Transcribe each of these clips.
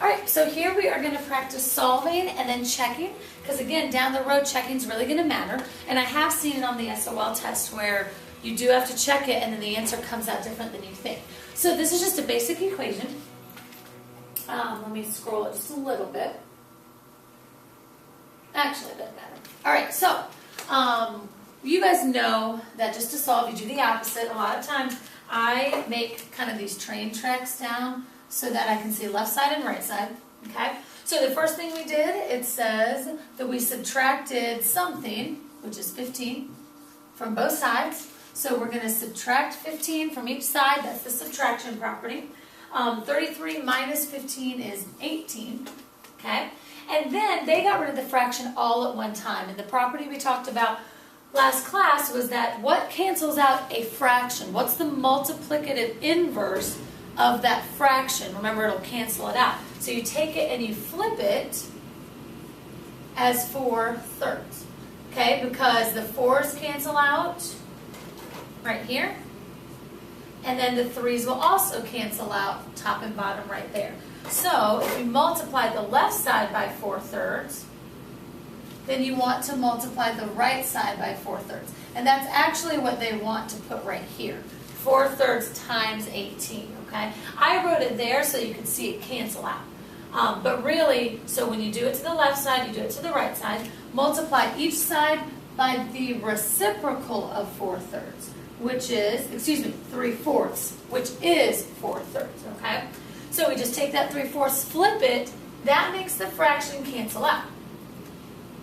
Alright, so here we are going to practice solving and then checking, because again, down the road, checking is really going to matter. And I have seen it on the SOL test where you do have to check it and then the answer comes out different than you think. So this is just a basic equation. Let me scroll it just a little bit. Actually, it doesn't matter. Alright, so you guys know that just to solve, you do the opposite. A lot of times I make kind of these train tracks down so that I can see left side and right side. Okay? So the first thing we did, it says that we subtracted something, which is 15, from both sides. So we're going to subtract 15 from each side. That's the subtraction property. 33 minus 15 is 18. Okay? And then they got rid of the fraction all at one time. And the property we talked about last class was that what cancels out a fraction? What's the multiplicative inverse of that fraction? Remember, it'll cancel it out. So you take it and you flip it as 4/3. Okay, because the 4's cancel out right here. And then the 3's will also cancel out top and bottom right there. So if you multiply the left side by 4/3, then you want to multiply the right side by 4/3. And that's actually what they want to put right here. 4/3 times 18, okay? I wrote it there so you could see it cancel out. But really, so when you do it to the left side, you do it to the right side, multiply each side by the reciprocal of 4/3, which is, 3/4, which is 4/3, okay? So we just take that 3/4, flip it, that makes the fraction cancel out.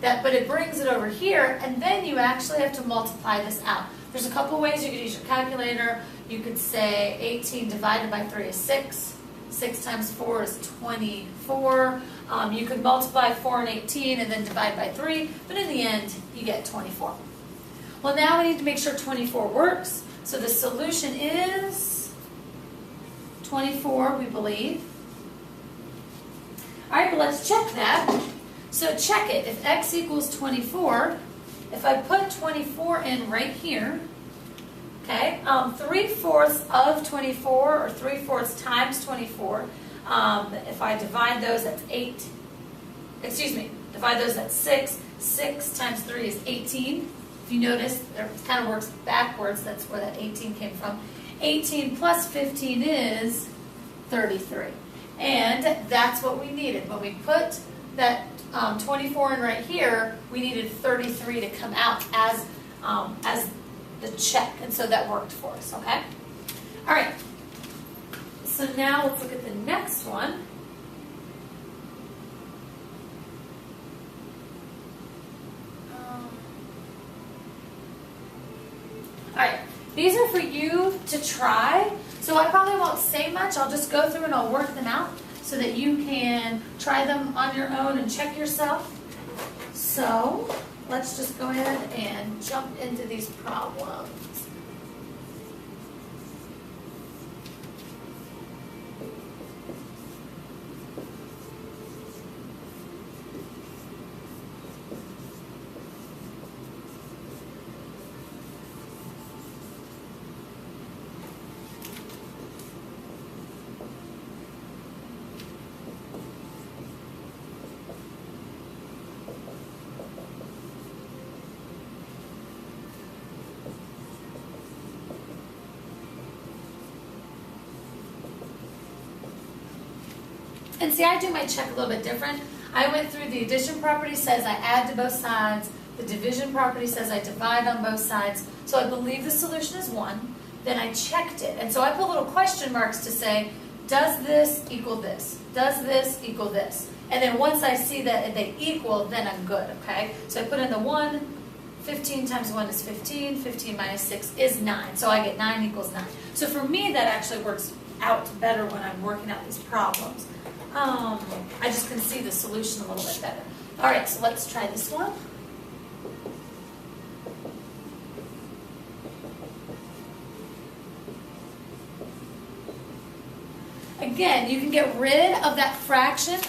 But it brings it over here, and then you actually have to multiply this out. There's a couple ways you could use your calculator. You could say 18 divided by 3 is 6. 6 times 4 is 24. You could multiply 4 and 18 and then divide by 3, but in the end, you get 24. Well, now we need to make sure 24 works. So the solution is 24, we believe. All right, but let's check that. So check it. If x equals 24, if I put 24 in right here, okay, 3/4 of 24, or 3/4 times 24, if I divide those, that's 8. Divide those, that's 6. 6 times 3 is 18. If you notice, it kind of works backwards. That's where that 18 came from. 18 plus 15 is 33. And that's what we needed. When we put that 24 in right here, we needed 33 to come out as the check, and so that worked for us, okay? All right, so now let's look at the next one. All right, these are for you to try, so I probably won't say much. I'll just go through and I'll work them out so that you can try them on your own and check yourself. So let's just go ahead and jump into these problems. And see, I do my check a little bit different. I went through the addition property says I add to both sides. The division property says I divide on both sides. So I believe the solution is 1. Then I checked it. And so I put little question marks to say, does this equal this? Does this equal this? And then once I see that they equal, then I'm good, okay? So I put in the 1. 15 times 1 is 15. 15 minus 6 is 9. So I get 9 equals 9. So for me, that actually works out better when I'm working out these problems. I just can see the solution a little bit better. All right, so let's try this one. Again, you can get rid of that fraction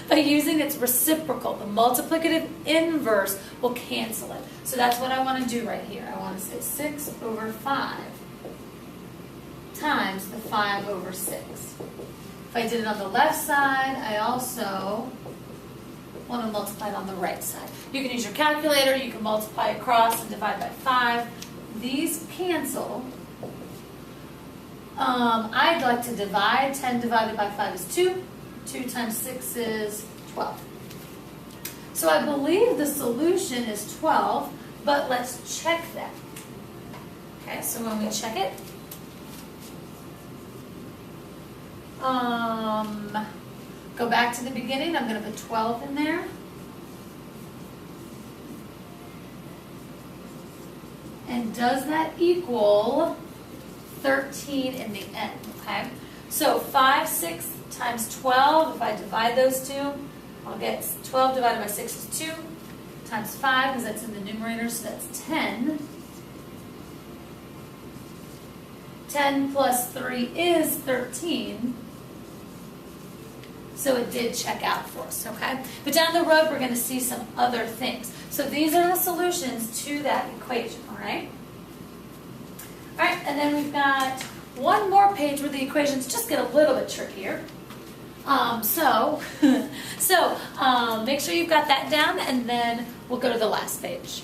by using its reciprocal. The multiplicative inverse will cancel it. So that's what I want to do right here. I want to say 6 over 5 times the 5 over 6. If I did it on the left side, I also want to multiply it on the right side. You can use your calculator, you can multiply across and divide by 5. These cancel. I'd like to divide. 10 divided by 5 is 2. 2 times 6 is 12. So I believe the solution is 12, but let's check that. Okay, so when we check it, go back to the beginning. I'm going to put 12 in there. And does that equal 13 in the end? Okay. So 5 6 times 12, if I divide those two, I'll get 12 divided by 6 is 2, times 5, because that's in the numerator, so that's 10. 10 plus 3 is 13. So it did check out for us, okay? But down the road, we're going to see some other things. So these are the solutions to that equation, all right? All right, and then we've got one more page where the equations just get a little bit trickier. Make sure you've got that down, and then we'll go to the last page.